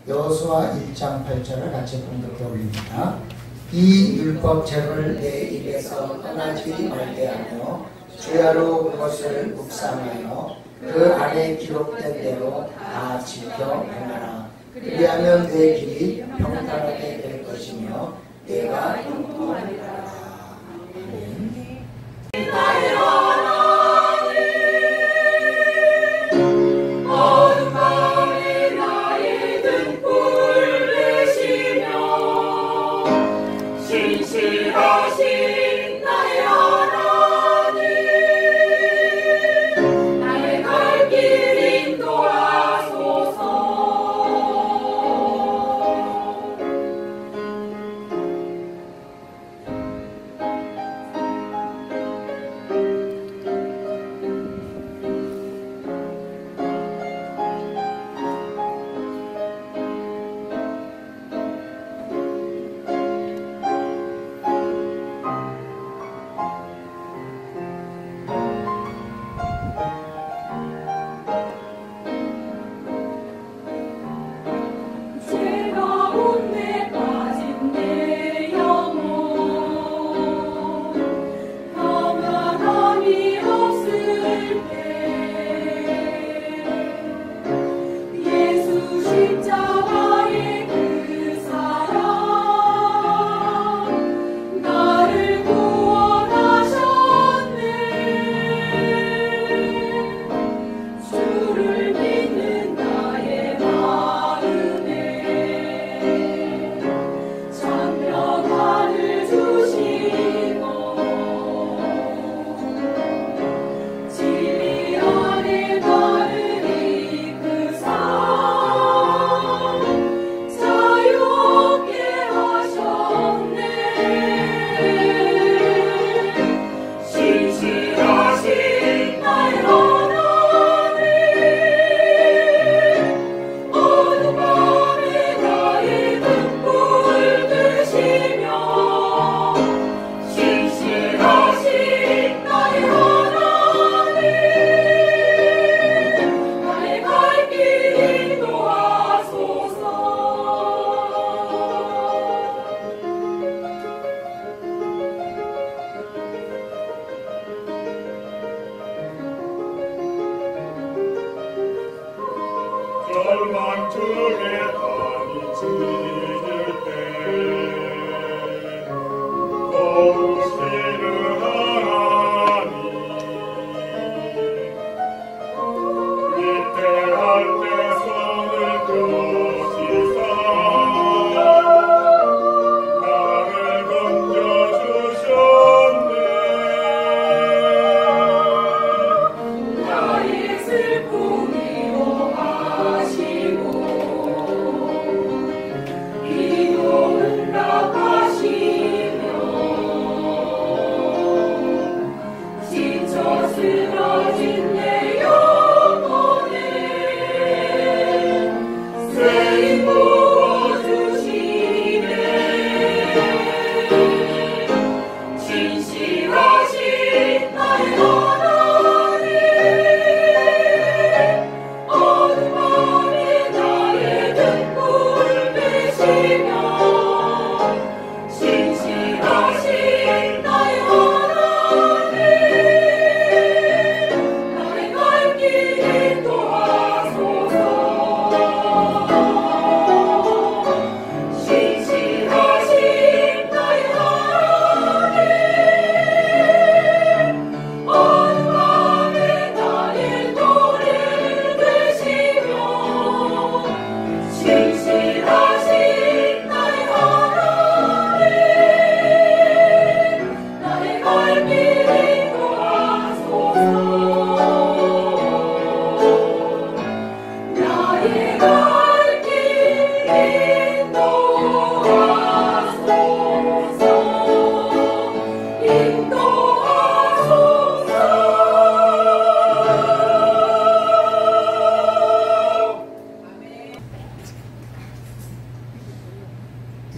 여호수아 1장 8절을 같이 봉독해 올립니다. 이 율법책을 내 입에서 떠나지 말게 하며 주야로 그것을 묵상하여 그 안에 기록된 대로 다 지켜 행하라. 그리하면 내 길이 평탄하게 될 것이며 내가 형통하리라.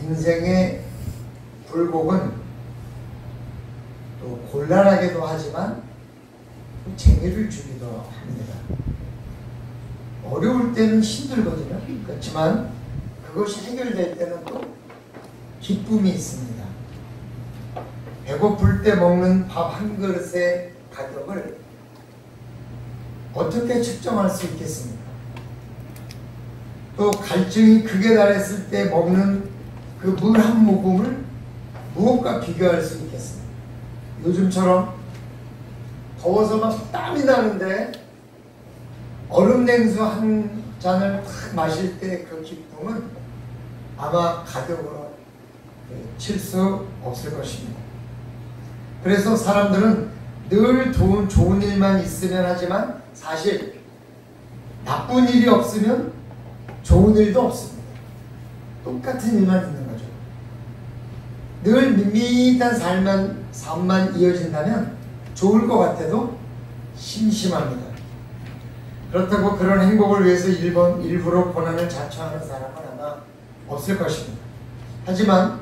인생의 굴곡은 또 곤란하기도 하지만 재미를 주기도 합니다. 어려울 때는 힘들거든요. 그렇지만 그것이 해결될 때는 또 기쁨이 있습니다. 배고플 때 먹는 밥 한 그릇의 가격을 어떻게 측정할 수 있겠습니까? 또 갈증이 극에 달했을 때 먹는 그 물 한 모금을 무엇과 비교할 수 있겠습니까? 요즘처럼 더워서 막 땀이 나는데 얼음 냉수 한 잔을 탁 마실 때 그 기쁨은 아마 가격으로 칠 수 없을 것입니다. 그래서 사람들은 늘 좋은 일만 있으면 하지만 사실 나쁜 일이 없으면 좋은 일도 없습니다. 똑같은 일만 있는 거죠. 늘 밋밋한 삶만 이어진다면 좋을 것 같아도 심심합니다. 그렇다고 그런 행복을 위해서 일부러 고난을 자초하는 사람은 아마 없을 것입니다. 하지만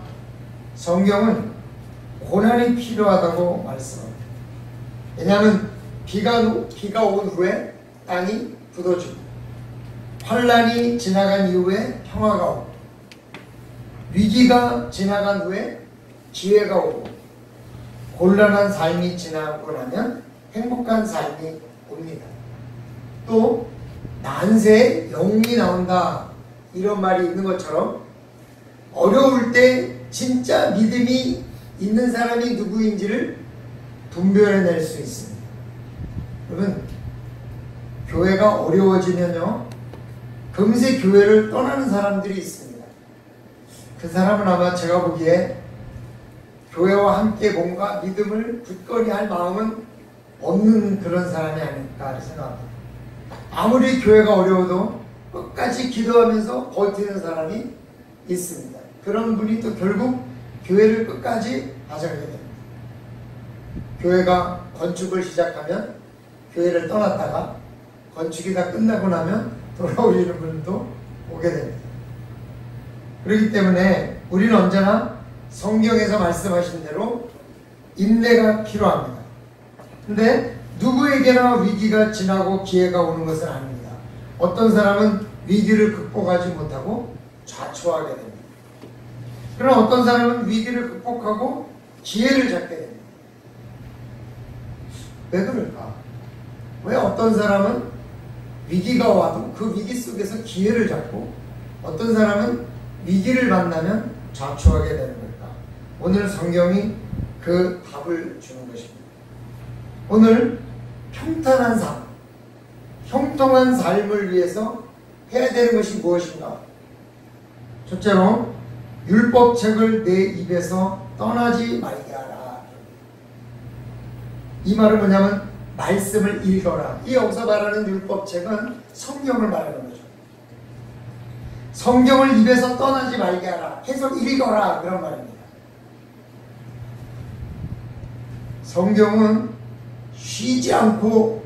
성경은 고난이 필요하다고 말씀합니다. 왜냐하면 비가 온 후에 땅이 굳어지고 환란이 지나간 이후에 평화가 오고 위기가 지나간 후에 기회가 오고 곤란한 삶이 지나고 나면 행복한 삶이 옵니다. 또 난세에 영웅이 나온다 이런 말이 있는 것처럼 어려울 때 진짜 믿음이 있는 사람이 누구인지를 분별해낼 수 있습니다. 여러분, 교회가 어려워지면요 금세 교회를 떠나는 사람들이 있습니다. 그 사람은 아마 제가 보기에 교회와 함께 뭔가 믿음을 굳건히 할 마음은 없는 그런 사람이 아닐까 생각합니다. 아무리 교회가 어려워도 끝까지 기도하면서 버티는 사람이 있습니다. 그런 분이 또 결국 교회를 끝까지 가져가게 됩니다. 교회가 건축을 시작하면 교회를 떠났다가 건축이 다 끝나고 나면 돌아오시는 분도 오게 됩니다. 그렇기 때문에 우리는 언제나 성경에서 말씀하신 대로 인내가 필요합니다. 근데 누구에게나 위기가 지나고 기회가 오는 것은 아닙니다. 어떤 사람은 위기를 극복하지 못하고 좌초하게 됩니다. 그러나 어떤 사람은 위기를 극복하고 기회를 잡게 됩니다. 왜 그럴까? 왜 어떤 사람은 위기가 와도 그 위기 속에서 기회를 잡고 어떤 사람은 위기를 만나면 좌초하게 되는 걸까? 오늘 성경이 그 답을 주는 것입니다. 오늘 평탄한 삶, 형통한 삶을 위해서 해야 되는 것이 무엇인가? 첫째로 율법책을 내 입에서 떠나지 말게 하라. 이 말은 뭐냐면 말씀을 읽어라. 이 여기서 말하는 율법책은 성경을 말하는 거죠. 성경을 입에서 떠나지 말게 하라. 계속 읽어라. 그런 말입니다. 성경은 쉬지 않고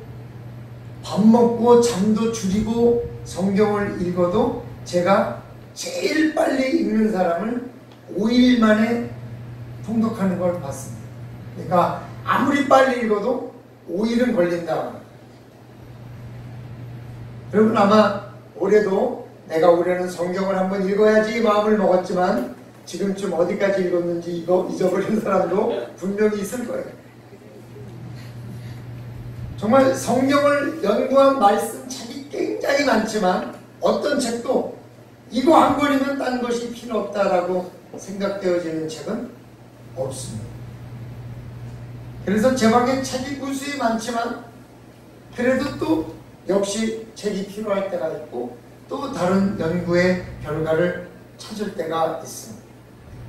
밥 먹고 잠도 줄이고 성경을 읽어도 제가 제일 빨리 읽는 사람을 5일 만에 통독하는 걸 봤습니다. 그러니까 아무리 빨리 읽어도 5일은 걸린다. 여러분 아마 올해도 내가 올해는 성경을 한번 읽어야지 마음을 먹었지만 지금쯤 어디까지 읽었는지 이거 잊어버린 사람도 분명히 있을 거예요. 정말 성경을 연구한 말씀 책이 굉장히 많지만 어떤 책도 이거 한 권이면 딴 것이 필요 없다라고 생각되어지는 책은 없습니다. 그래서 제 방에 책이 무수히 많지만 그래도 또 역시 책이 필요할 때가 있고 또 다른 연구의 결과를 찾을 때가 있습니다.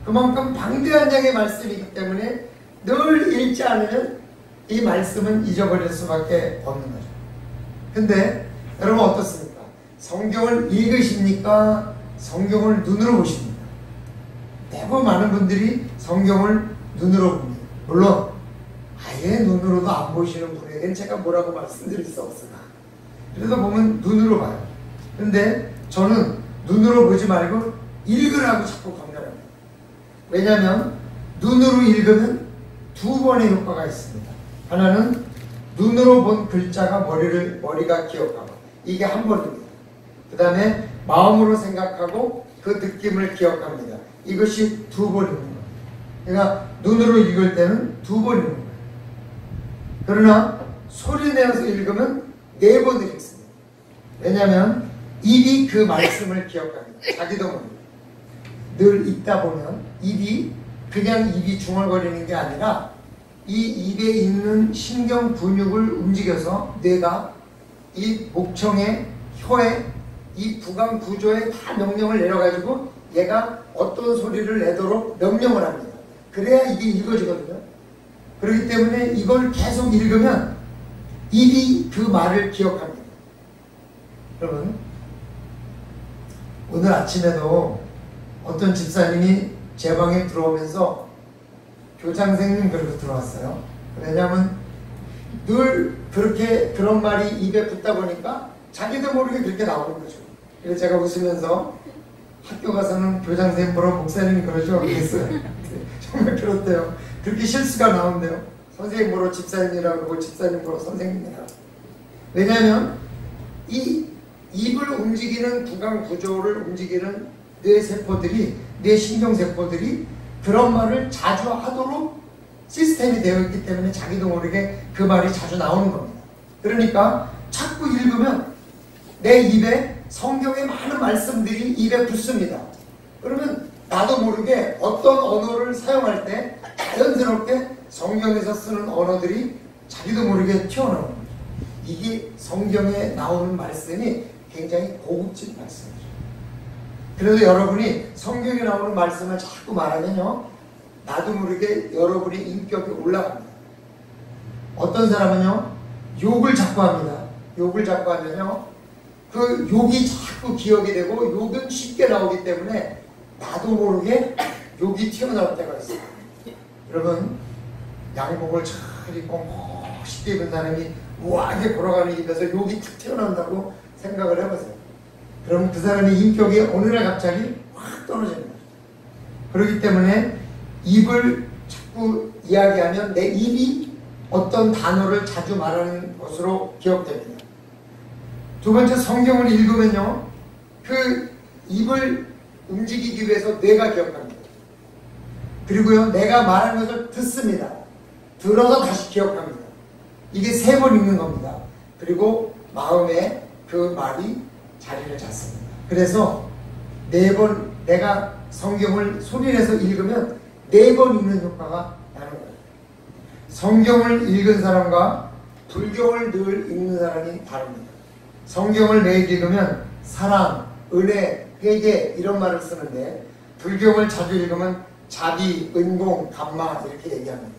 그만큼 방대한 양의 말씀이기 때문에 늘 읽지 않으면 이 말씀은 잊어버릴 수밖에 없는 거죠. 근데 여러분 어떻습니까? 성경을 읽으십니까? 성경을 눈으로 보십니까? 대부분 많은 분들이 성경을 눈으로 봅니다. 물론 아예 눈으로도 안 보시는 분에게는 제가 뭐라고 말씀드릴 수 없으나 그래서 보면 눈으로 봐요. 근데 저는 눈으로 보지 말고 읽으라고 자꾸 강조합니다. 왜냐하면 눈으로 읽으면 두 번의 효과가 있습니다. 하나는 눈으로 본 글자가 머리가 기억하고 이게 한 번입니다. 그 다음에 마음으로 생각하고 그 느낌을 기억합니다. 이것이 2번 읽는 거예요. 그러니까 눈으로 읽을 때는 2번 읽는 거예요. 그러나 소리 내어서 읽으면 4번을 읽습니다. 왜냐하면 입이 그 말씀을 기억합니다. 자기도 모르게. 늘 읽다 보면 입이 그냥 입이 중얼거리는 게 아니라 이 입에 있는 신경 근육을 움직여서 뇌가 이 목청에, 혀에, 이 부강 구조에 다 명령을 내려가지고 얘가 어떤 소리를 내도록 명령을 합니다. 그래야 이게 읽어지거든요. 그렇기 때문에 이걸 계속 읽으면 입이 그 말을 기억합니다. 여러분, 오늘 아침에도 어떤 집사님이 제 방에 들어오면서 교장선생님 그러고 들어왔어요. 왜냐하면 늘 그렇게 그런 말이 입에 붙다 보니까 자기도 모르게 그렇게 나오는 거죠. 그래서 제가 웃으면서 학교 가서는 교장선생님 보러 목사님이 그러죠? 그랬어요. 정말 그렇대요. 그렇게 실수가 나온대요. 선생님 보러 집사님이라고 그러고 집사님 보러 선생님이라고. 왜냐하면 이 입을 움직이는 부강 구조를 움직이는 뇌세포들이, 뇌신경세포들이 그런 말을 자주 하도록 시스템이 되어 있기 때문에 자기도 모르게 그 말이 자주 나오는 겁니다. 그러니까 자꾸 읽으면 내 입에 성경의 많은 말씀들이 입에 붙습니다. 그러면 나도 모르게 어떤 언어를 사용할 때 자연스럽게 성경에서 쓰는 언어들이 자기도 모르게 튀어나오는 거죠. 이게 성경에 나오는 말씀이 굉장히 고급진 말씀이죠. 그래서 여러분이 성경에 나오는 말씀을 자꾸 말하면요, 나도 모르게 여러분의 인격이 올라갑니다. 어떤 사람은요, 욕을 자꾸 합니다. 욕을 자꾸 하면요, 그 욕이 자꾸 기억이 되고 욕은 쉽게 나오기 때문에 나도 모르게 욕이 튀어나올 때가 있어요. 여러분, 양복을 잘 입고 멋있게 입은 사람이 우아하게 걸어가는 입에서 욕이 탁 튀어나온다고 생각을 해보세요. 그럼 그 사람의 인격이 어느 날 갑자기 확 떨어지는 거죠. 그렇기 때문에 입을 자꾸 이야기하면 내 입이 어떤 단어를 자주 말하는 것으로 기억됩니다. 2번째, 성경을 읽으면요, 그 입을 움직이기 위해서 뇌가 기억합니다. 그리고요, 내가 말하는 것을 듣습니다. 들어서 다시 기억합니다. 이게 3번 읽는 겁니다. 그리고 마음에 그 말이 자리를 잡습니다. 그래서 4번, 내가 성경을 소리내서 읽으면 4번 읽는 효과가 나는 거예요. 성경을 읽은 사람과 불경을 늘 읽는 사람이 다릅니다. 성경을 매일 읽으면 사랑, 은혜, 회개 이런 말을 쓰는데, 불경을 자주 읽으면 자비, 은공, 감마 이렇게 얘기합니다.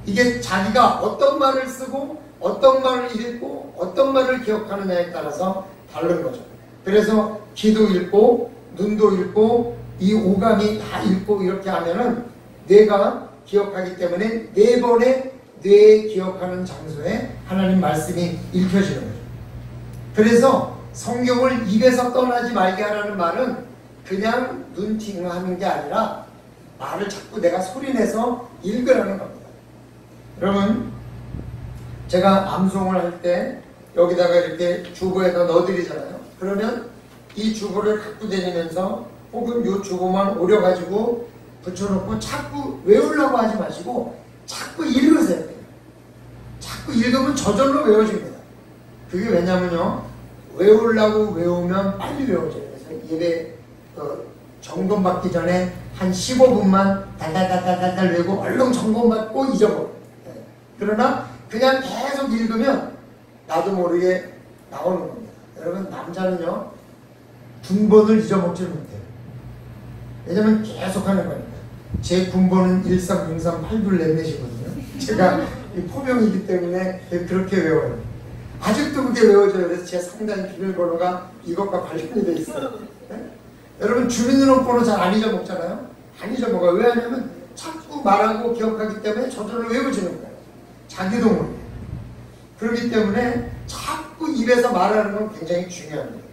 이게 자기가 어떤 말을 쓰고 어떤 말을 읽고 어떤 말을 기억하느냐에 따라서 다른 거죠. 그래서 귀도 읽고 눈도 읽고 이 오감이 다 읽고 이렇게 하면은 뇌가 기억하기 때문에 4번의 뇌에 기억하는 장소에 하나님 말씀이 읽혀지는 거죠. 그래서 성경을 입에서 떠나지 말게 하라는 말은 그냥 눈팅하는 게 아니라 말을 자꾸 내가 소리내서 읽으라는 겁니다. 여러분, 제가 암송을 할 때 여기다가 이렇게 주보에다 넣어드리잖아요. 그러면 이 주보를 갖고 다니면서 혹은 이 주보만 오려가지고 붙여놓고 자꾸 외우려고 하지 마시고 자꾸 읽으세요. 자꾸 읽으면 저절로 외워집니다. 그게 왜냐면요, 외우려고 외우면 빨리 외워져요. 그래서 예배 점검 받기 전에 한 15분만 달달달달달 외우고 얼른 점검 받고 잊어버려요. 그러나 그냥 계속 읽으면 나도 모르게 나오는 겁니다. 여러분, 남자는요, 군번을 잊어먹지 못해요. 왜냐면 계속 하는 거니까. 제 군번은 13038244이거든요. 제가 포병이기 때문에 그렇게 외워요. 아직도 그게 외워져요. 그래서 제 상당히 비밀번호가 이것과 관련이 돼 있어요. 네? 여러분, 주민등록번호 잘 안 잊어먹잖아요. 안 잊어먹어요. 왜 하냐면 자꾸 말하고 기억하기 때문에 저절로 외워지는 거예요. 자기도 모르게. 그렇기 때문에 자꾸 입에서 말하는 건 굉장히 중요합니다.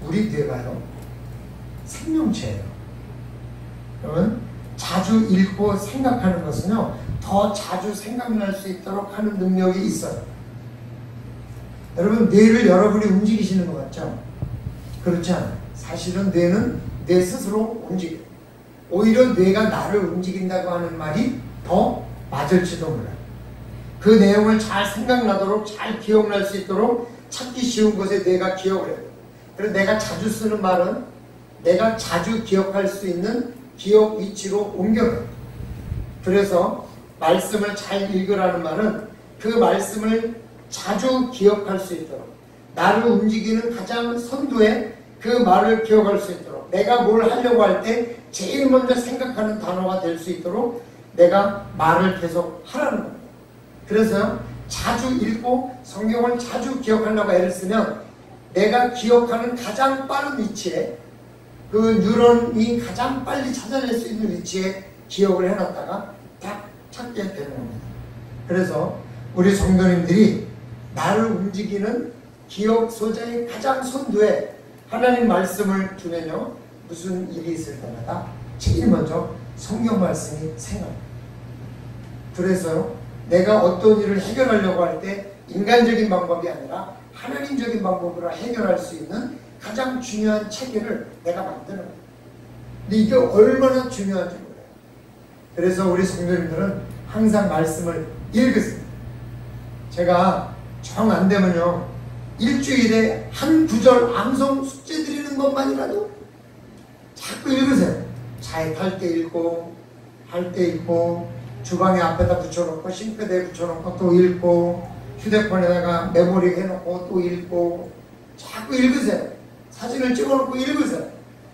우리 뇌가요, 생명체예요. 여러분, 자주 읽고 생각하는 것은요, 더 자주 생각날 수 있도록 하는 능력이 있어요. 여러분, 뇌를 여러분이 움직이시는 것 같죠? 그렇지 않아요. 사실은 뇌는 내 스스로 움직여. 오히려 뇌가 나를 움직인다고 하는 말이 더 맞을지도 몰라요. 그 내용을 잘 생각나도록, 잘 기억날 수 있도록 찾기 쉬운 것에 뇌가 기억을 해요. 그래서 내가 자주 쓰는 말은 내가 자주 기억할 수 있는 기억 위치로 옮겨요. 그래서 말씀을 잘 읽으라는 말은 그 말씀을 자주 기억할 수 있도록, 나를 움직이는 가장 선두에 그 말을 기억할 수 있도록, 내가 뭘 하려고 할 때 제일 먼저 생각하는 단어가 될 수 있도록 내가 말을 계속 하라는 겁니다. 그래서 자주 읽고 성경을 자주 기억하려고 애를 쓰면 내가 기억하는 가장 빠른 위치에, 그 뉴런이 가장 빨리 찾아낼 수 있는 위치에 기억을 해놨다가 딱 찾게 되는 겁니다. 그래서 우리 성도님들이 나를 움직이는 기억 소재의 가장 선두에 하나님 말씀을 두면요, 무슨 일이 있을 때마다 제일 먼저 성경 말씀이 생각합니다. 그래서 내가 어떤 일을 해결하려고 할 때 인간적인 방법이 아니라 하나님적인 방법으로 해결할 수 있는 가장 중요한 체계를 내가 만드는 거예요. 근데 이게 얼마나 중요한지 몰라요. 그래서 우리 성도님들은 항상 말씀을 읽으세요. 제가 정 안 되면요, 일주일에 한 구절 암송 숙제 드리는 것만이라도 자꾸 읽으세요. 차에 탈 때 읽고, 할 때 읽고, 주방에 앞에다 붙여놓고, 싱크대에 붙여놓고 또 읽고, 휴대폰에다가 메모리 해놓고 또 읽고, 자꾸 읽으세요. 사진을 찍어놓고 읽으세요.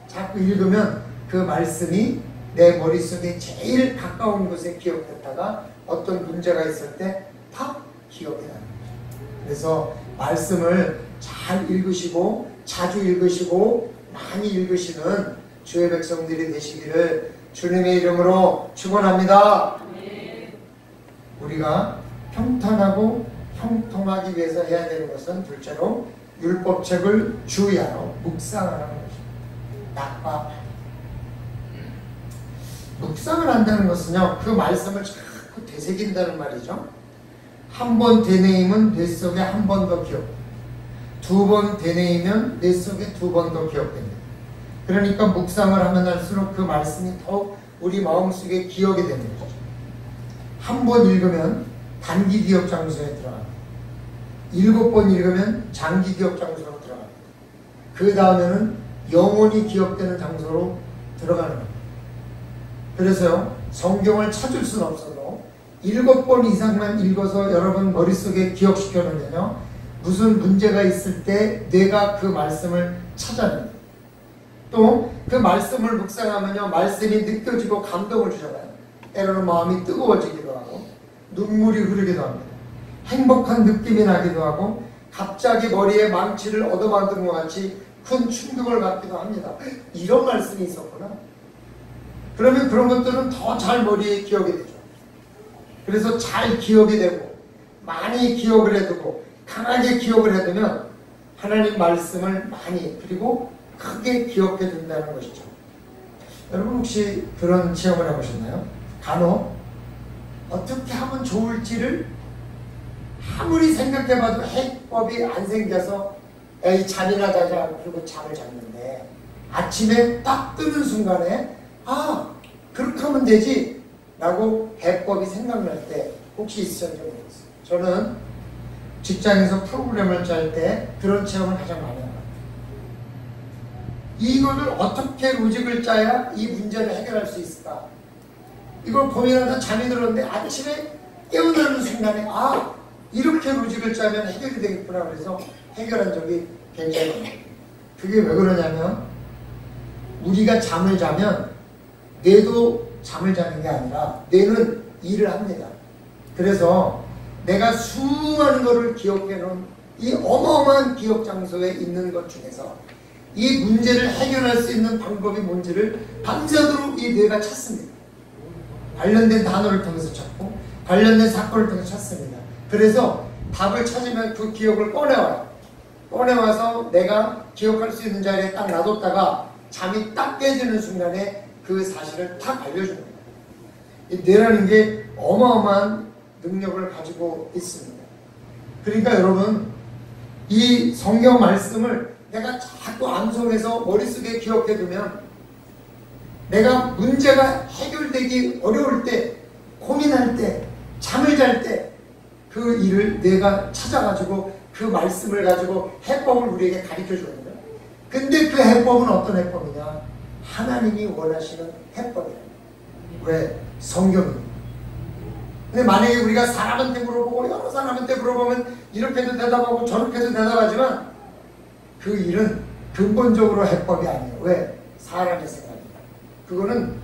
자꾸 읽으면 그 말씀이 내 머릿속에 제일 가까운 곳에 기억됐다가 어떤 문제가 있을 때 팍 기억이 나는 거죠. 그래서 말씀을 잘 읽으시고 자주 읽으시고 많이 읽으시는 주의 백성들이 되시기를 주님의 이름으로 축원합니다. 우리가 평탄하고 형통하기 위해서 해야 되는 것은 둘째로 율법책을 주의하러 묵상하는 것입니다. 낮과 밤. 묵상을 한다는 것은요, 그 말씀을 자꾸 되새긴다는 말이죠. 한 번 되뇌이면 뇌 속에 한 번 더 기억, 두 번 되뇌이면 뇌 속에 두 번 더 기억됩니다. 그러니까 묵상을 하면 할수록 그 말씀이 더욱 우리 마음속에 기억이 되는 거죠. 한 번 읽으면 단기 기억 장소에 들어갑니다. 7번 읽으면 장기 기억 장소로 들어갑니다. 그 다음에는 영원히 기억되는 장소로 들어가는 겁니다. 그래서요, 성경을 찾을 수는 없어도 7번 이상만 읽어서 여러분 머릿속에 기억시켜 놓으면요, 무슨 문제가 있을 때 뇌가 그 말씀을 찾아냅니다. 또 그 말씀을 묵상하면요, 말씀이 느껴지고 감동을 주잖아요. 때로는 마음이 뜨거워지기도 하고 눈물이 흐르기도 합니다. 행복한 느낌이 나기도 하고 갑자기 머리에 망치를 얻어맞은 것 같이 큰 충격을 받기도 합니다. 이런 말씀이 있었구나. 그러면 그런 것들은 더 잘 머리에 기억이 되죠. 그래서 잘 기억이 되고 많이 기억을 해두고 강하게 기억을 해두면 하나님 말씀을 많이, 그리고 크게 기억해 둔다는 것이죠. 여러분 혹시 그런 체험을 해보셨나요? 간혹 어떻게 하면 좋을지를 아무리 생각해봐도 해법이 안 생겨서 에이 잠이나 자자 그리고 잠을 잤는데 아침에 딱 뜨는 순간에 아 그렇게 하면 되지 라고 해법이 생각날 때 혹시 있으셨는지 모르겠어요. 저는 직장에서 프로그램을 짤 때 그런 체험을 가장 많이 합니다. 이거를 어떻게 로직을 짜야 이 문제를 해결할 수 있을까? 이걸 고민하다 잠이 들었는데 아침에 깨어나는 순간에 아 이렇게 로직을 짜면 해결이 되겠구나 그래서 해결한 적이 굉장히 많아요. 그게 왜 그러냐면 우리가 잠을 자면 뇌도 잠을 자는 게 아니라 뇌는 일을 합니다. 그래서 내가 수많은 것을 기억해 놓은 이 어마어마한 기억 장소에 있는 것 중에서 이 문제를 해결할 수 있는 방법이 뭔지를 밤새도록 이 뇌가 찾습니다. 관련된 단어를 통해서 찾고 관련된 사건을 통해서 찾습니다. 그래서 답을 찾으면 그 기억을 꺼내와요. 꺼내와서 내가 기억할 수 있는 자리에 딱 놔뒀다가 잠이 딱 깨지는 순간에 그 사실을 딱 알려줍니다. 이 뇌라는 게 어마어마한 능력을 가지고 있습니다. 그러니까 여러분 이 성경 말씀을 내가 자꾸 암송해서 머릿속에 기억해두면 내가 문제가 해결되기 어려울 때, 고민할 때, 잠을 잘 때 그 일을 내가 찾아가지고 그 말씀을 가지고 해법을 우리에게 가르쳐 주는 거야. 근데 그 해법은 어떤 해법이냐? 하나님이 원하시는 해법이야. 왜? 성경이. 근데 만약에 우리가 사람한테 물어보고 여러 사람한테 물어보면 이렇게도 대답하고 저렇게도 대답하지만 그 일은 근본적으로 해법이 아니에요. 왜? 사람의 생각이야. 그거는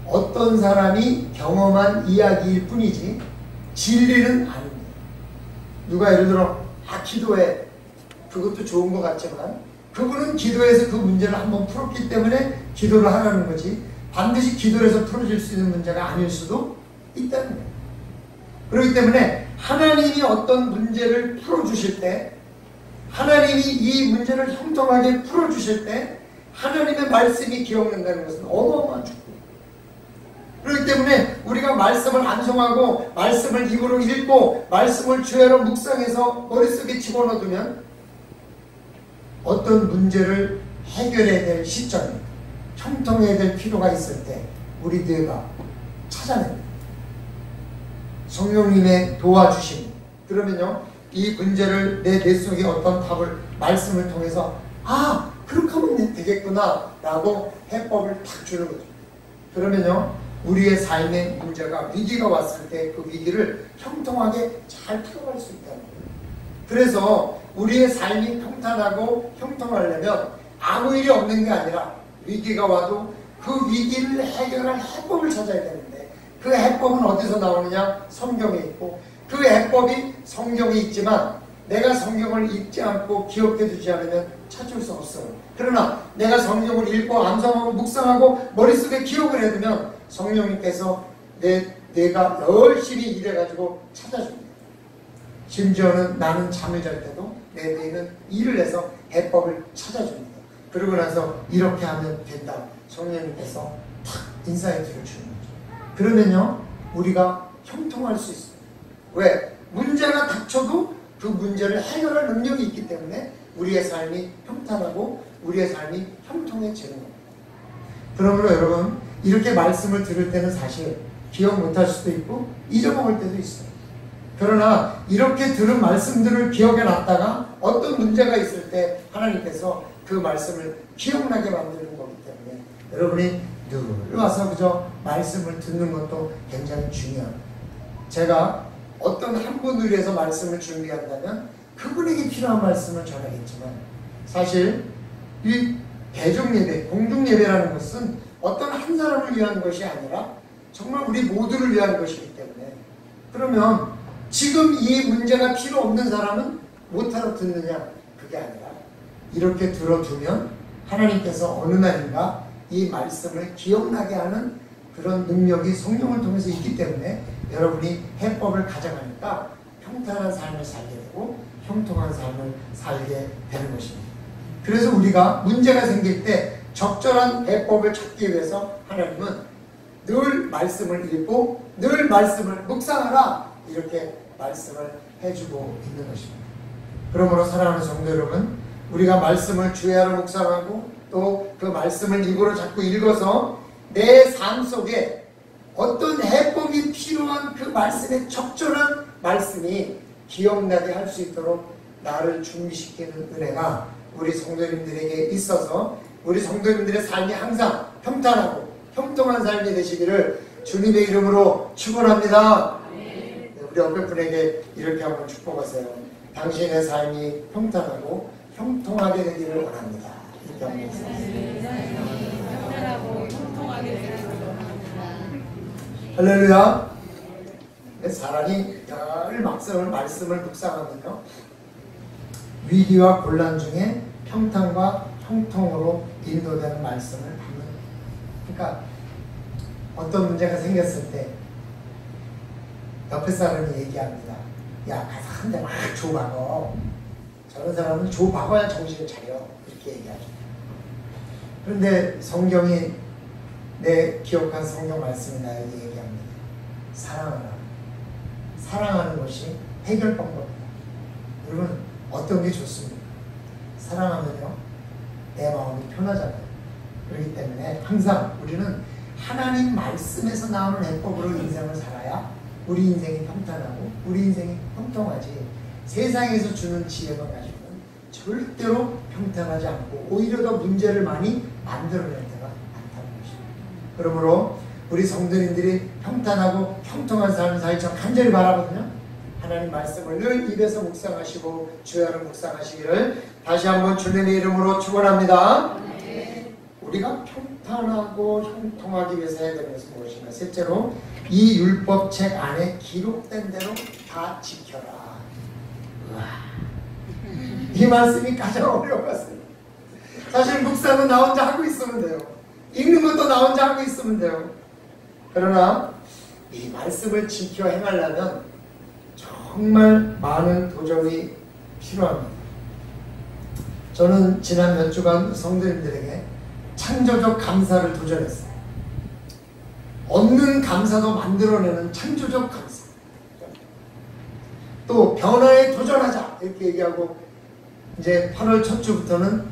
어떤 사람이 경험한 이야기일 뿐이지 진리는 아닙니다. 누가 예를 들어 기도해. 그것도 좋은 것 같지만 그분은 기도해서 그 문제를 한번 풀었기 때문에 기도를 하라는 거지 반드시 기도를 해서 풀어질 수 있는 문제가 아닐 수도 있다는 거예요. 그렇기 때문에 하나님이 어떤 문제를 풀어주실 때, 하나님이 이 문제를 형통하게 풀어주실 때 하나님의 말씀이 기억난다는 것은 어마어마한 축복이에요. 그렇기 때문에 우리가 말씀을 암송하고 말씀을 입으로 읽고 말씀을 주야로 묵상해서 머릿속에 집어넣어두면 어떤 문제를 해결해야 될 시점, 형통해야 될 필요가 있을 때 우리 뇌가 찾아냅니다. 성령님의 도와주심. 그러면요, 이 문제를 내 뇌 속에 어떤 답을 말씀을 통해서 그렇게 하면 되겠구나 라고 해법을 탁 주는 거죠. 그러면요, 우리의 삶의 문제가 위기가 왔을 때 그 위기를 형통하게 잘 풀어갈 수 있다는 거예요. 그래서 우리의 삶이 평탄하고 형통하려면 아무 일이 없는 게 아니라 위기가 와도 그 위기를 해결할 해법을 찾아야 되는데 그 해법은 어디서 나오느냐? 성경에 있고 그 해법이 성경에 있지만 내가 성경을 읽지 않고 기억해 두지 않으면 찾을 수 없어요. 그러나 내가 성경을 읽고 암송하고 묵상하고 머릿속에 기억을 해두면 성령님께서 내가 열심히 일해가지고 찾아줍니다. 심지어는 나는 잠을 잘 때도 내 뇌는 일을 해서 해법을 찾아줍니다. 그러고 나서 이렇게 하면 된다. 성령님께서 탁 인사이트를 주는 거죠. 그러면요, 우리가 형통할 수 있어요. 왜? 문제가 닥쳐도 그 문제를 해결할 능력이 있기 때문에 우리의 삶이 평탄하고 우리의 삶이 형통해지는 겁니다. 그러므로 여러분, 이렇게 말씀을 들을 때는 사실 기억 못할 수도 있고 잊어먹을 때도 있어요. 그러나 이렇게 들은 말씀들을 기억해 놨다가 어떤 문제가 있을 때 하나님께서 그 말씀을 기억나게 만드는 거기 때문에 여러분이 늘 와서 그저 말씀을 듣는 것도 굉장히 중요합니다. 제가 어떤 한 분을 위해서 말씀을 준비한다면 그분에게 필요한 말씀을 전하겠지만 사실 이 대중예배, 공중예배라는 것은 어떤 한 사람을 위한 것이 아니라 정말 우리 모두를 위한 것이기 때문에 그러면 지금 이 문제가 필요 없는 사람은 못하러 듣느냐? 그게 아니라 이렇게 들어두면 하나님께서 어느 날인가 이 말씀을 기억나게 하는 그런 능력이 성령을 통해서 있기 때문에 여러분이 해법을 가져가니까 평탄한 삶을 살게 되고 형통한 삶을 살게 되는 것입니다. 그래서 우리가 문제가 생길 때 적절한 해법을 찾기 위해서 하나님은 늘 말씀을 읽고 늘 말씀을 묵상하라 이렇게 말씀을 해주고 있는 것입니다. 그러므로 사랑하는 성도 여러분, 우리가 말씀을 주야로 묵상하고 또 그 말씀을 입으로 자꾸 읽어서 내 삶 속에 어떤 해법이 필요한 그 말씀의 적절한 말씀이 기억나게 할 수 있도록 나를 준비시키는 은혜가 우리 성도님들에게 있어서 우리 성도님들의 삶이 항상 평탄하고 형통한 삶이 되시기를 주님의 이름으로 축원합니다. 우리 옆에 분에게 이렇게 한번 축복하세요. 당신의 삶이 평탄하고 형통하게 되기를 원합니다. 이렇게 한번 했습니다. 할렐루야. 사람이 늘 말씀을 묵상하면요, 위기와 곤란 중에 평탄과 형통으로 인도되는 말씀을 받는 거예요. 그러니까 어떤 문제가 생겼을 때 옆에 사람이 얘기합니다. 야, 가서 한 대 막 줘박어. 저런 사람은 줘박어야 정신을 차려. 이렇게 얘기하죠. 그런데 성경이 내 기억한 성경 말씀이 나에게 얘기합니다. 사랑하라. 사랑하는 것이 해결 방법이다. 여러분, 어떤 게 좋습니까? 사랑하면요, 내 마음이 편하잖아요. 그렇기 때문에 항상 우리는 하나님 말씀에서 나오는 해법으로 인생을 살아야 우리 인생이 평탄하고 우리 인생이 형통하지, 세상에서 주는 지혜만 가지고는 절대로 평탄하지 않고 오히려 더 문제를 많이 만들어낼 때가 많다는 것입니다. 그러므로 우리 성도님들이 평탄하고 형통한 삶을 살기 전 간절히 바라거든요. 하나님 말씀을 늘 입에서 묵상하시고 주야로 묵상하시기를 다시 한번 주님의 이름으로 축원합니다. 우리가 평탄하고 형통하기 위해서 해야 되는 것은 무엇인가? 셋째로, 이 율법책 안에 기록된 대로 다 지켜라. 우와. 이 말씀이 가장 어려웠어요. 사실 묵상은 나 혼자 하고 있으면 돼요. 읽는 것도 나 혼자 하고 있으면 돼요. 그러나 이 말씀을 지켜 행하려면 정말 많은 도전이 필요합니다. 저는 지난 몇 주간 성도님들에게 창조적 감사를 도전했어요. 없는 감사도 만들어내는 창조적 감사. 또 변화에 도전하자 이렇게 얘기하고, 이제 8월 첫 주부터는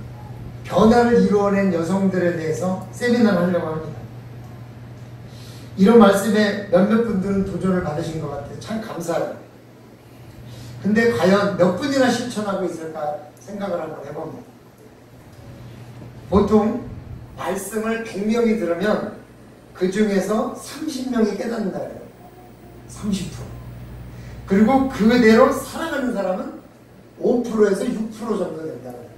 변화를 이루어낸 여성들에 대해서 세미나를 하려고 합니다. 이런 말씀에 몇몇 분들은 도전을 받으신 것 같아요. 참 감사해요. 근데 과연 몇 분이나 실천하고 있을까 생각을 한번 해봅니다. 보통 말씀을 100명이 들으면 그 중에서 30명이 깨닫는다 그래요. 30%. 그리고 그대로 살아가는 사람은 5%에서 6% 정도 된다 그래요.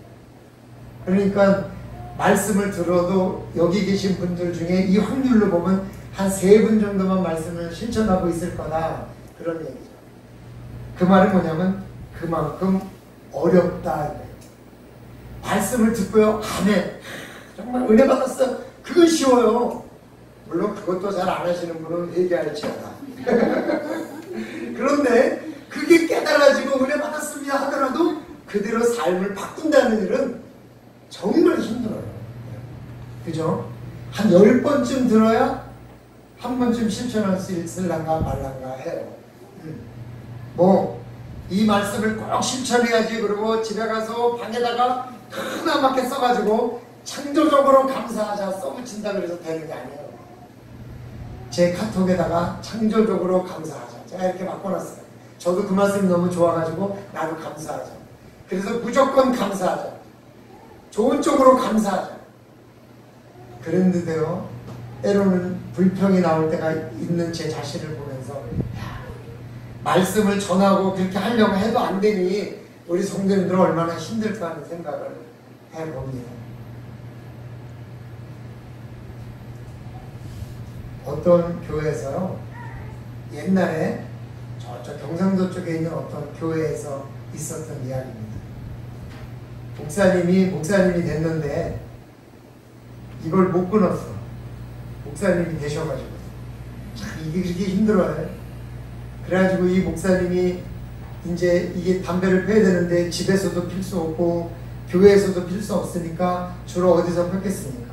그러니까 말씀을 들어도 여기 계신 분들 중에 이 확률로 보면 한 3분 정도만 말씀을 실천하고 있을 거다, 그런 얘기죠. 그 말은 뭐냐면 그만큼 어렵다. 말씀을 듣고요, 아멘, 정말 은혜 받았어, 그건 쉬워요. 물론 그것도 잘 안 하시는 분은 얘기할지어다. 그런데 그게 깨달아지고 은혜 받았습니다 하더라도 그대로 삶을 바꾼다는 일은 정말 힘들어요. 그죠? 한 10번쯤 들어야 한 번쯤 실천할 수 있을란가 말란가 해요. 이 말씀을 꼭 실천해야지, 그리고 집에 가서 방에다가 크나맣게 써가지고 창조적으로 감사하자 써붙인다 그래서 되는 게 아니에요. 제 카톡에다가 창조적으로 감사하자 제가 이렇게 바꿔놨어요. 저도 그 말씀이 너무 좋아가지고 나도 감사하자. 그래서 무조건 감사하자, 좋은 쪽으로 감사하자. 그랬는데요, 때로는 불평이 나올 때가 있는 제 자신을 보면서, 말씀을 전하고 그렇게 하려고 해도 안 되니 우리 성도님들은 얼마나 힘들까 하는 생각을 해봅니다. 어떤 교회에서요, 옛날에 저쪽 경상도 쪽에 있는 어떤 교회에서 있었던 이야기입니다. 목사님이 됐는데 이걸 못 끊었어. 목사님이 되셔가지고 참 이게 그렇게 힘들어요. 그래가지고 이 목사님이 이제 이게 담배를 펴야 되는데 집에서도 필 수 없고 교회에서도 필 수 없으니까 주로 어디서 폈겠습니까?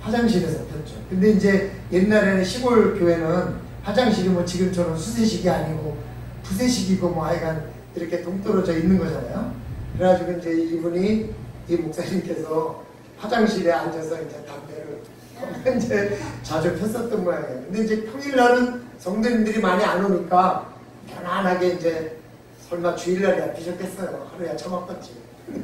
화장실에서 폈죠. 근데 이제 옛날에는 시골 교회는 화장실이 뭐 지금처럼 수세식이 아니고 부세식이고 뭐 하여간 이렇게 동떨어져 있는 거잖아요. 그래가지고 이제 이 목사님께서 화장실에 앉아서 이제 담배를 이제 자주 폈었던 모양이에요. 근데 이제 평일날은 성도님들이 많이 안 오니까 편안하게 이제 설마 주일날이야 피셨겠어요. 하루야 처먹었지.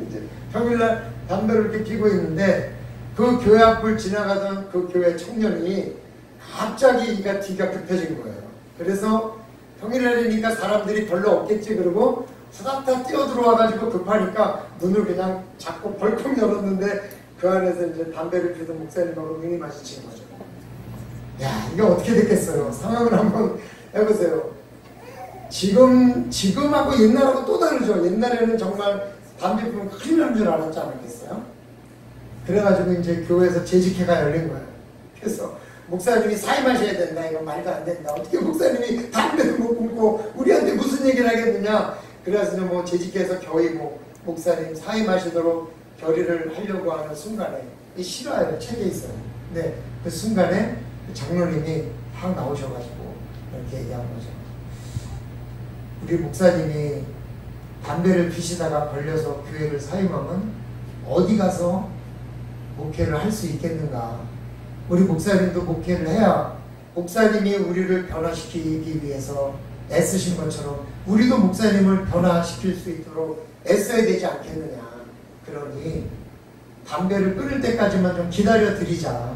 이제 평일날 담배를 이렇게 피고 있는데 그 교회 앞을 지나가던 그 교회 청년이 갑자기 뒤가 급해진 거예요. 그래서 평일날이니까 사람들이 별로 없겠지 그러고 후다닥 뛰어들어와가지고 급하니까 문을 그냥 잡고 벌컥 열었는데 그 안에서 이제 담배를 피던 목사님하고 눈이 마주친 거죠. 야, 이게 어떻게 됐겠어요? 상황을 한번 해보세요. 지금하고 옛날하고 또 다르죠. 옛날에는 정말 담배 피우면 큰일 난 줄 알았지 않았겠어요? 그래가지고 이제 교회에서 재직회가 열린 거예요. 그래서 목사님이 사임하셔야 된다. 이건 말도 안 된다. 어떻게 목사님이 담배도 못 끊고 우리한테 무슨 얘기를 하겠느냐. 그래서 뭐 재직회에서 거의 목사님 사임하시도록 결의를 하려고 하는 순간에 이 실화예요. 책에 있어요. 근데 그 순간에 그 장로님이 확 나오셔가지고 이렇게 얘기한 거죠. 우리 목사님이 담배를 피시다가 걸려서 교회를 사임하면 어디 가서 목회를 할 수 있겠는가. 우리 목사님도 목회를 해야 목사님이 우리를 변화시키기 위해서 애쓰신 것처럼 우리도 목사님을 변화시킬 수 있도록 애써야 되지 않겠느냐. 그러니 담배를 끊을 때까지만 좀 기다려 드리자.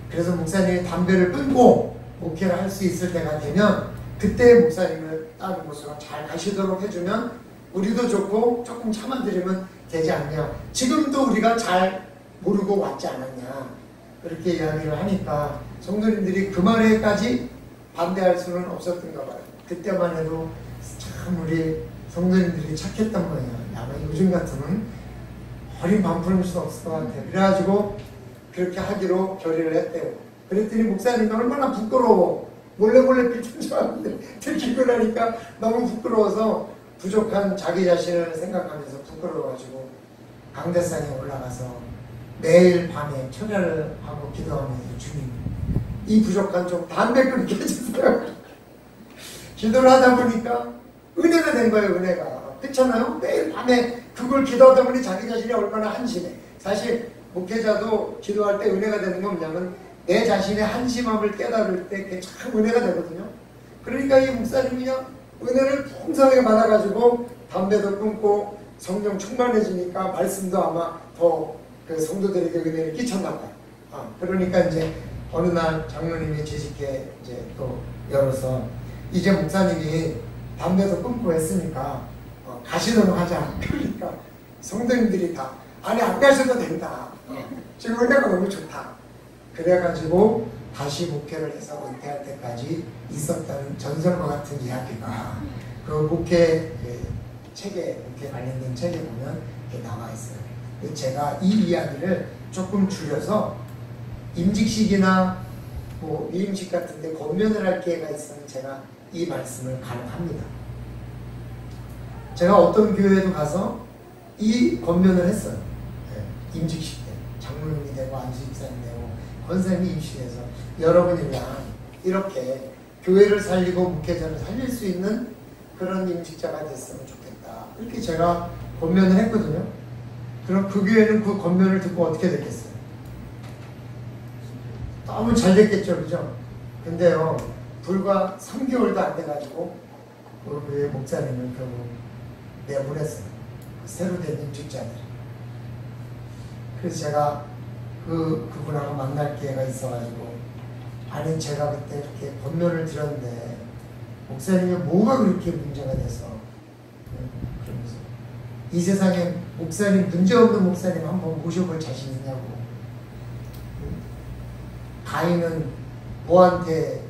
그래서 목사님이 담배를 끊고 목회를 할 수 있을 때가 되면 그때 목사님을 다른 곳으로 잘 가시도록 해주면 우리도 좋고 조금 참아드리면 되지 않냐. 지금도 우리가 잘 모르고 왔지 않았냐. 그렇게 이야기를 하니까 성도님들이 그 말에까지 반대할 수는 없었던가 봐요. 그때만 해도 참 우리 성도님들이 착했단 말이야. 아마 요즘 같으면 어린 반품일 수 없을 것 같아요. 그래가지고 그렇게 하기로 결의를 했대요. 그랬더니 목사님이 얼마나 부끄러워. 몰래 빌던 줄 알았는데 들키고 나니까 너무 부끄러워서 부족한 자기 자신을 생각하면서 부끄러워가지고 강대산에 올라가서 매일 밤에 철야를 하고 기도하면서 주님, 이 부족한 좀 담배 끊게 해주세요. 기도를 하다 보니까 은혜가 된 거예요. 은혜가. 그렇잖아요. 매일 밤에 그걸 기도하다 보니 자기 자신이 얼마나 한심해. 사실 목회자도 기도할 때 은혜가 되는 건 뭐냐면 내 자신의 한심함을 깨달을 때 그게 참 은혜가 되거든요. 그러니까 이 목사님이 그냥 은혜를 풍성하게 받아가지고 담배도 끊고 성령 충만해지니까 말씀도 아마 더 그 성도들에게 은혜를 끼쳤나 봐요. 그러니까 이제 어느 날 장로님이 재직회 이제 또 열어서 이제 목사님이 담배도 끊고 했으니까 가시도록 하자. 그러니까 성도님들이 다 아니 안 가셔도 된다. 지금 은혜가 너무 좋다. 그래가지고 다시 목회를 해서 은퇴할 때까지 있었다는 전설과 같은 이야기가 그 목회 책에 목회 관련된 책에 보면 이렇게 나와 있어요. 제가 이 이야기를 조금 줄여서 임직식이나 뭐 위임식 같은데 권면을 할 기회가 있으면 제가 이 말씀을 가능합니다. 제가 어떤 교회에도 가서 이 권면을 했어요. 임직식 때 장로님이 되고 안수집사님 되고 권사님이 임식해서 여러분이랑 이렇게 교회를 살리고 목회자를 살릴 수 있는 그런 임직자가 됐으면 좋겠다. 이렇게 제가 권면을 했거든요. 그럼 그 교회는 그 권면을 듣고 어떻게 됐겠어요? 너무 잘 됐겠죠, 그죠? 근데요, 불과 3개월도 안 돼가지고 그 교회 목사님을 결국 내보냈어요. 새로 된 임직자들. 그래서 제가 그분하고 만날 기회가 있어가지고 아니 제가 그때 이렇게 권면을 드렸는데 목사님이 뭐가 그렇게 문제가 돼서 그러면서 이 세상에 목사님 문제없는 목사님 한번 모셔볼 자신 있냐고. 가인은 모한테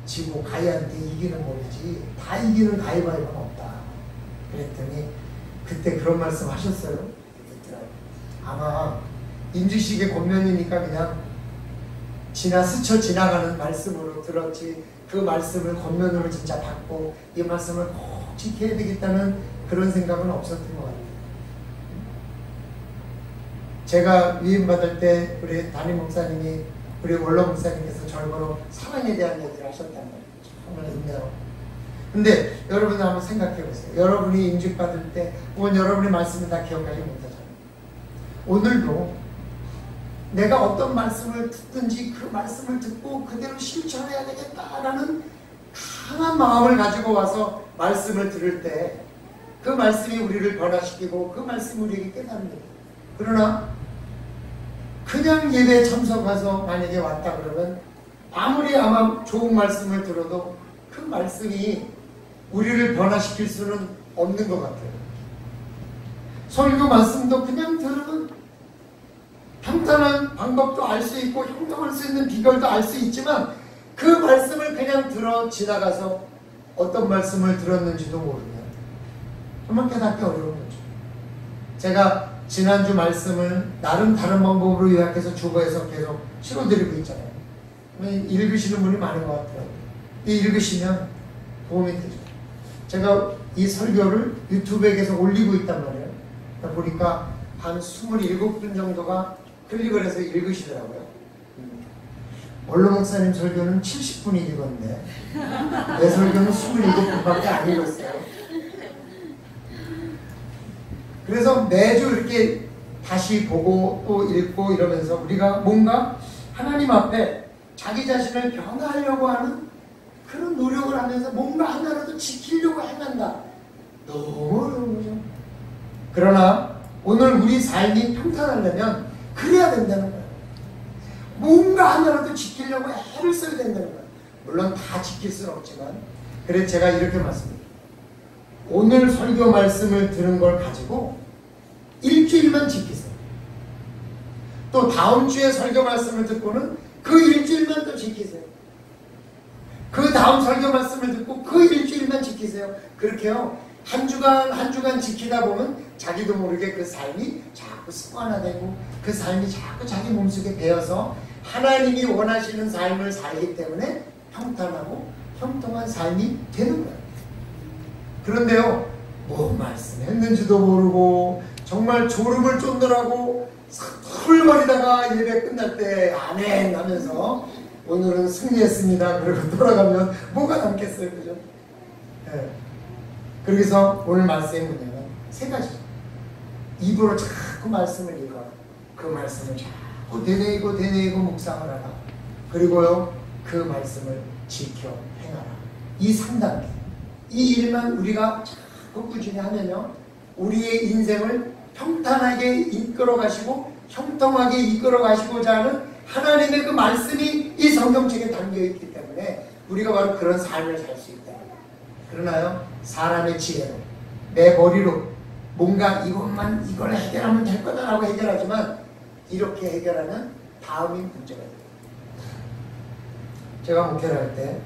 지고 가인한테 이기는 법이지 다 이기는 가위바위보는 없다. 그랬더니 그때 그런 말씀 하셨어요. 아마 임직식의 권면이니까 그냥 스쳐 지나가는 말씀으로 들었지 그 말씀을 권면으로 진짜 받고 이 말씀을 꼭 지켜야 되겠다는 그런 생각은 없었던 것 같아요. 제가 위임받을 때 우리 담임 목사님이 우리 원로 목사님께서 저를 사랑에 대한 얘기를 하셨단 말이에요. 정말 있네요. 근데 여러분 한번 생각해 보세요. 여러분이 임직받을 때 혹은 여러분의 말씀을 다 기억하지 못하잖아요. 오늘도 내가 어떤 말씀을 듣든지 그 말씀을 듣고 그대로 실천해야 되겠다라는 강한 마음을 가지고 와서 말씀을 들을 때 그 말씀이 우리를 변화시키고 그 말씀이 우리에게 깨닫습니다. 그러나 그냥 예배에 참석해서 만약에 왔다 그러면 아무리 아마 좋은 말씀을 들어도 그 말씀이 우리를 변화시킬 수는 없는 것 같아요. 설교 말씀도 그냥 들으면 평탄한 방법도 알 수 있고 형통할 수 있는 비결도 알 수 있지만 그 말씀을 그냥 들어 지나가서 어떤 말씀을 들었는지도 모르면 정말 깨닫기 어려운 거죠. 제가 지난주 말씀을 나름 다른 방법으로 요약해서 주보에서 계속 실어드리고 있잖아요. 읽으시는 분이 많은 것 같아요. 읽으시면 도움이 되죠. 제가 이 설교를 유튜브에 계속 올리고 있단 말이에요. 보니까 한 27분 정도가 클릭을 해서 읽으시더라고요. 원로 목사님 설교는 70분이 읽었는데 내 설교는 27분밖에 안 읽었어요. 그래서 매주 이렇게 다시 보고 또 읽고 이러면서 우리가 뭔가 하나님 앞에 자기 자신을 변화하려고 하는 그런 노력을 하면서 뭔가 하나라도 지키려고 행한다. 너무 어려운 거죠. 그러나 오늘 우리 삶이 평탄하려면 그래야 된다는 거예요. 뭔가 하나라도 지키려고 애를 써야 된다는 거예요. 물론 다 지킬 수는 없지만, 그래서 제가 이렇게 말씀드립니다. 오늘 설교 말씀을 들은 걸 가지고 일주일만 지키세요. 또 다음 주에 설교 말씀을 듣고는 그 일주일만 또 지키세요. 그 다음 설교 말씀을 듣고 그 일주일만 지키세요. 그렇게요. 한 주간 지키다 보면 자기도 모르게 그 삶이 자꾸 습관화되고 그 삶이 자꾸 자기 몸속에 배어서 하나님이 원하시는 삶을 살기 때문에 평탄하고 형통한 삶이 되는 거예요. 그런데요, 뭐 말씀했는지도 모르고 정말 졸음을 쫓느라고 헐거리다가 예배 끝날 때 아멘 하면서 오늘은 승리했습니다. 그리고 돌아가면 뭐가 남겠어요, 그죠? 네. 그래서 오늘 말씀의 문제는 세 가지. 입으로 자꾸 말씀을 읽어. 그 말씀을 자꾸 되뇌이고 묵상을 하라. 그리고요, 그 말씀을 지켜 행하라. 이 3단계. 이 일만 우리가 자꾸 꾸준히 하면요, 우리의 인생을 평탄하게 이끌어 가시고 형통하게 이끌어 가시고자 하는 하나님의 그 말씀이 이 성경책에 담겨 있기 때문에 우리가 바로 그런 삶을 살 수 있다. 그러나요, 사람의 지혜로 내 머리로 뭔가 이걸 해결하면 될 거다라고 해결하지만 이렇게 해결하면 다음이 문제가 돼요. 제가 목회를 할 때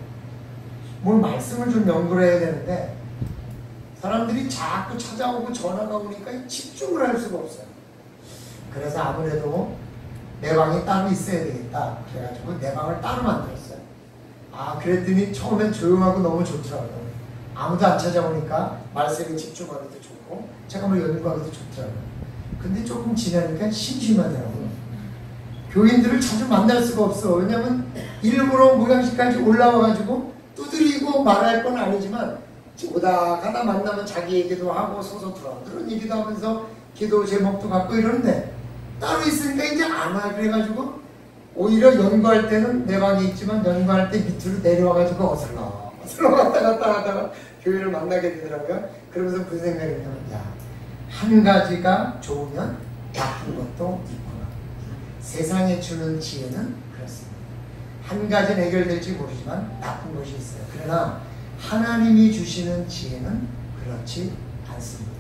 뭘 말씀을 좀 연구를 해야 되는데 사람들이 자꾸 찾아오고 전화가 오니까 집중을 할 수가 없어요. 그래서 아무래도 내 방이 따로 있어야 되겠다. 그래가지고 내 방을 따로 만들었어요. 그랬더니 처음엔 조용하고 너무 좋더라고요. 아무도 안 찾아오니까 말씀에 집중하기도 좋고 제가 뭐 연구하기도 좋더라고요. 근데 조금 지나니까 심심하더라고요. 교인들을 자주 만날 수가 없어. 왜냐면 일부러 모양식까지 올라와가지고 두드리고 말할 건 아니지만 오다 가다 만나면 자기 얘기도 하고 소소투라 그런 얘기도 하면서 기도 제목도 갖고 이러는데 따로 있으니까 이제 안 와. 그래가지고 오히려 연구할 때는 내 방에 있지만 연구할 때 밑으로 내려와가지고 어슬렁 갔다 하다가 교회를 만나게 되더라고요. 그러면서 그 생각이 나면 한 가지가 좋으면 나쁜 것도 있구나. 세상에 주는 지혜는 그렇습니다. 한 가지는 해결될지 모르지만 나쁜 것이 있어요. 그러나 하나님이 주시는 지혜는 그렇지 않습니다.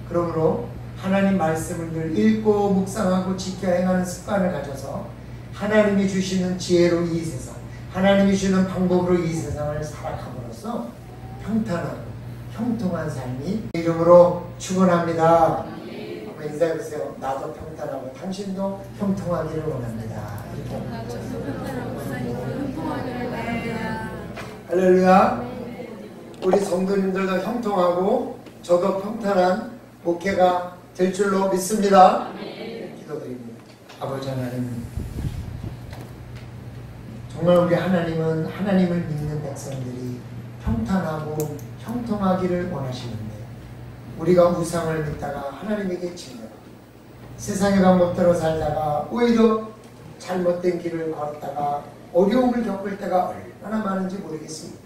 그러므로 하나님 말씀을 늘 읽고 묵상하고 지켜 행하는 습관을 가져서 하나님이 주시는 지혜로 이 세상, 하나님이 주는 방법으로 이 세상을 살아감으로써 평탄하고 형통한 삶이 이름으로 축원합니다. 한번 인사해보세요. 나도 평탄하고 당신도 형통하기를 원합니다. 할렐루야. 우리 성도님들도 형통하고 저도 평탄한 목회가 될 줄로 믿습니다. 기도드립니다. 아버지 하나님, 정말 우리 하나님은 하나님을 믿는 백성들이 평탄하고 형통하기를 원하시는데 우리가 우상을 믿다가 하나님에게 질려고 세상의 방법대로 살다가 오히려 잘못된 길을 걸었다가 어려움을 겪을 때가 얼마나 많은지 모르겠습니다.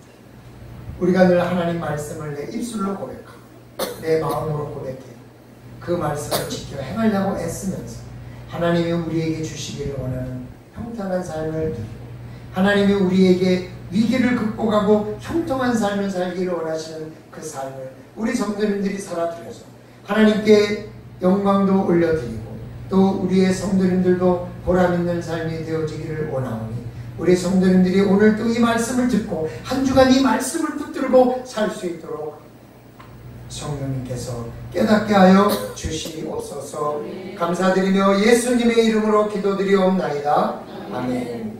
우리가 늘 하나님 말씀을 내 입술로 고백하고 내 마음으로 고백해 그 말씀을 지켜 행하려고 애쓰면서 하나님이 우리에게 주시기를 원하는 평탄한 삶을 누리고 하나님이 우리에게 위기를 극복하고 형통한 삶을 살기를 원하시는 그 삶을 우리 성도님들이 살아드려서 하나님께 영광도 올려드리고 또 우리의 성도님들도 보람있는 삶이 되어지기를 원하오니 우리 성도님들이 오늘 또 이 말씀을 듣고 한 주간 이 말씀을 붙들고 살 수 있도록 성령님께서 깨닫게 하여 주시옵소서. 감사드리며 예수님의 이름으로 기도드리옵나이다. 아멘.